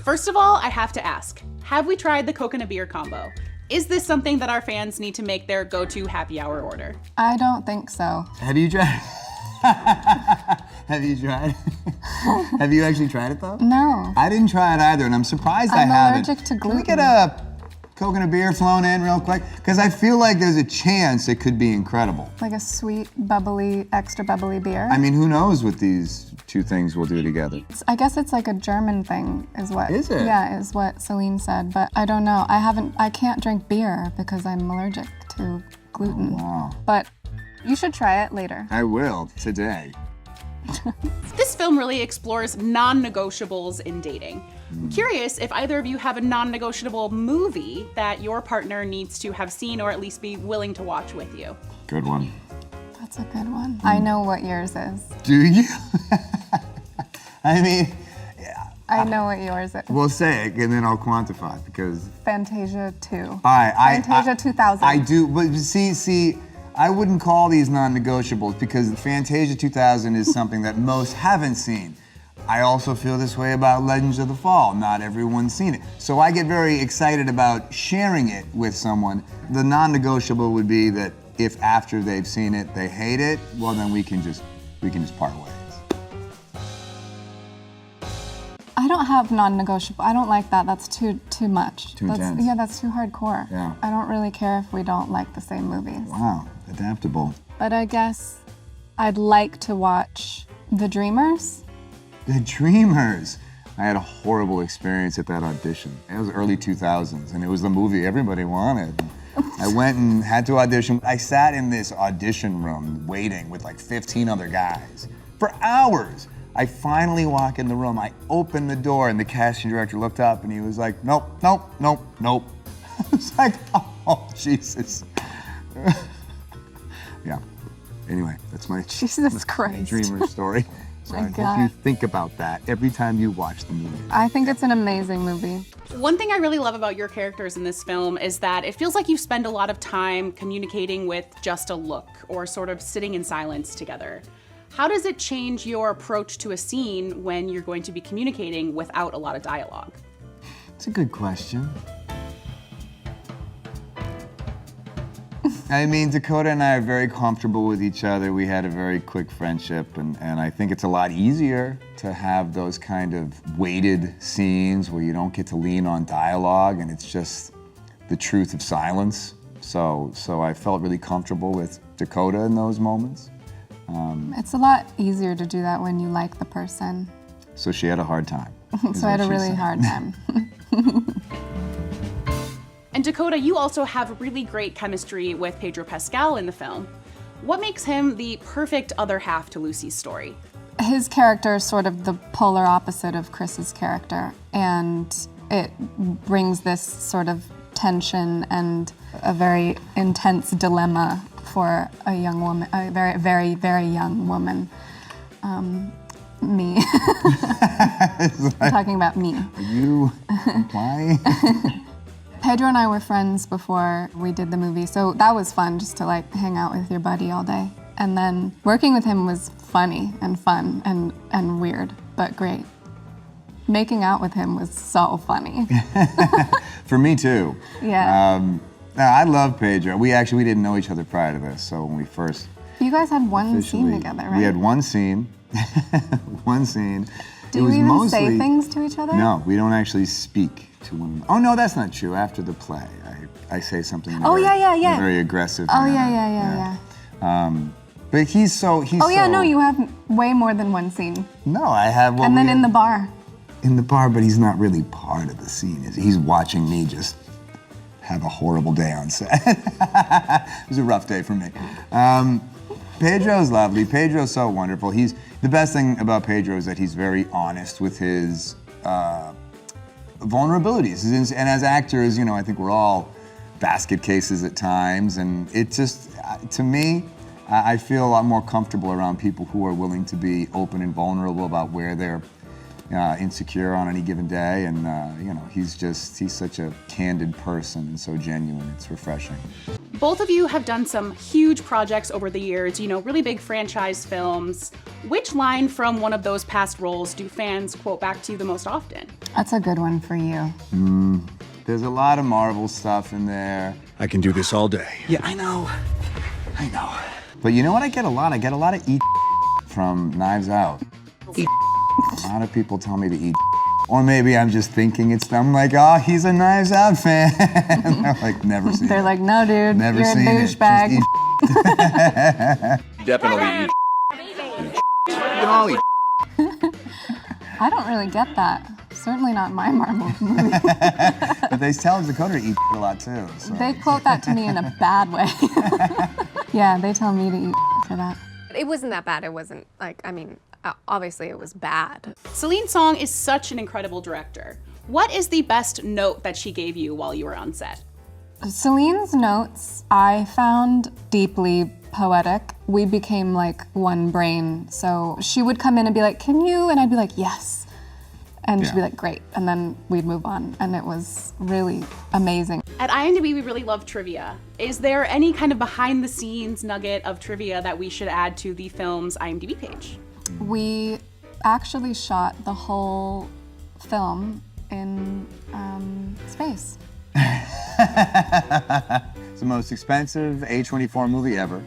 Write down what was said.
First of all, I have to ask, have we tried the Coke and a beer combo? Is this something that our fans need to make their go-to happy hour order? I don't think so. Have you tried? Have you tried? Have you actually tried it though? No. I didn't try it either, and I'm surprised I haven't. I'm allergic to gluten. Can we get a Coke and a beer flown in real quick? Because I feel like there's a chance it could be incredible. Like a sweet, bubbly, extra bubbly beer? I mean, who knows what these two things will do together? I guess it's like a German thing, is what. Is it? Yeah, is what Celine said, but I don't know. I can't drink beer because I'm allergic to gluten. Oh, wow. But you should try it later. I will, today. This film really explores non-negotiables in dating. I'm curious if either of you have a non-negotiable movie that your partner needs to have seen or at least be willing to watch with you. Good one. That's a good one. I know what yours is. Do you? I mean, I know what yours is. we'll say it and then I'll quantify because. Fantasia 2. All right, Fantasia 2000. I do, but see, I wouldn't call these non-negotiables because Fantasia 2000 is something that most haven't seen. I also feel this way about Legends of the Fall. Not everyone's seen it. So I get very excited about sharing it with someone. The non-negotiable would be that if after they've seen it, they hate it, well then we can just part ways. I don't have non-negotiable. I don't like that. That's too much. Too intense. Yeah, that's too hardcore. Yeah. I don't really care if we don't like the same movies. Wow, adaptable. But I guess I'd like to watch The Dreamers. The Dreamers. I had a horrible experience at that audition. It was early 2000s, and it was the movie everybody wanted. I went and had to audition. I sat in this audition room waiting with like 15 other guys for hours. I finally walk in the room, I opened the door, and the casting director looked up and he was like, nope, nope, nope, nope. I was like, oh, Jesus. Yeah, anyway, that's my Jesus Christ. Dreamer story. So My I hope God. you think about that every time you watch the movie. I think it's an amazing movie. One thing I really love about your characters in this film is that it feels like you spend a lot of time communicating with just a look or sort of sitting in silence together. How does it change your approach to a scene when you're going to be communicating without a lot of dialogue? It's a good question. I mean, Dakota and I are very comfortable with each other. We had a very quick friendship, and I think it's a lot easier to have those kind of weighted scenes where you don't get to lean on dialogue and it's just the truth of silence. So I felt really comfortable with Dakota in those moments. It's a lot easier to do that when you like the person. So she had a hard time. So I had a really hard time. And Dakota, you also have really great chemistry with Pedro Pascal in the film. What makes him the perfect other half to Lucy's story? His character is sort of the polar opposite of Chris's character, and it brings this sort of tension and a very intense dilemma for a young woman, a very, very, very young woman. Me. I'm talking about me. You, why? Pedro and I were friends before we did the movie, so that was fun, just to like hang out with your buddy all day. And then working with him was funny and fun and weird, but great. Making out with him was so funny. For me too. Yeah. I love Pedro. We didn't know each other prior to this, so when we first You guys had one officially- scene together, right? We had one scene. One scene. Do you even say things to each other? No, we don't actually speak to one another. Oh no, that's not true. After the play, I say something in a very, in a very aggressive Oh manner. Yeah. But he's Oh yeah, no, you have way more than one scene. No, I have one. And then in the bar. In the bar, but he's not really part of the scene. He's watching me just have a horrible day on set. It was a rough day for me. Pedro's lovely. Pedro's so wonderful. The best thing about Pedro is that he's very honest with his vulnerabilities. And as actors, I think we're all basket cases at times. And it just, to me, I feel a lot more comfortable around people who are willing to be open and vulnerable about where they're insecure on any given day. And, he's such a candid person and so genuine. It's refreshing. Both of you have done some huge projects over the years, really big franchise films. Which line from one of those past roles do fans quote back to you the most often? That's a good one for you. There's a lot of Marvel stuff in there. I can do this all day. Yeah, I know. But you know what I get a lot? I get a lot of eat from Knives Out. A lot of people tell me to eat. Or maybe I'm just thinking it's them, like, oh, he's a Knives Out fan. They're like, never seen it. They're like, no, dude, Never you're a seen it. douchebag. Definitely eat. We can all eat. I don't really get that. Certainly not my Marvel movie. But they tell Dakota to eat a lot too. So. They quote that to me in a bad way. Yeah, they tell me to eat for that. It wasn't that bad. It wasn't like, I mean, obviously it was bad. Celine Song is such an incredible director. What is the best note that she gave you while you were on set? Celine's notes I found deeply poetic. We became like one brain. So she would come in and be like, can you? And I'd be like, yes. And she'd be like, great. And then we'd move on. And it was really amazing. At IMDb, we really love trivia. Is there any kind of behind the scenes nugget of trivia that we should add to the film's IMDb page? We actually shot the whole film in space. It's the most expensive A24 movie ever.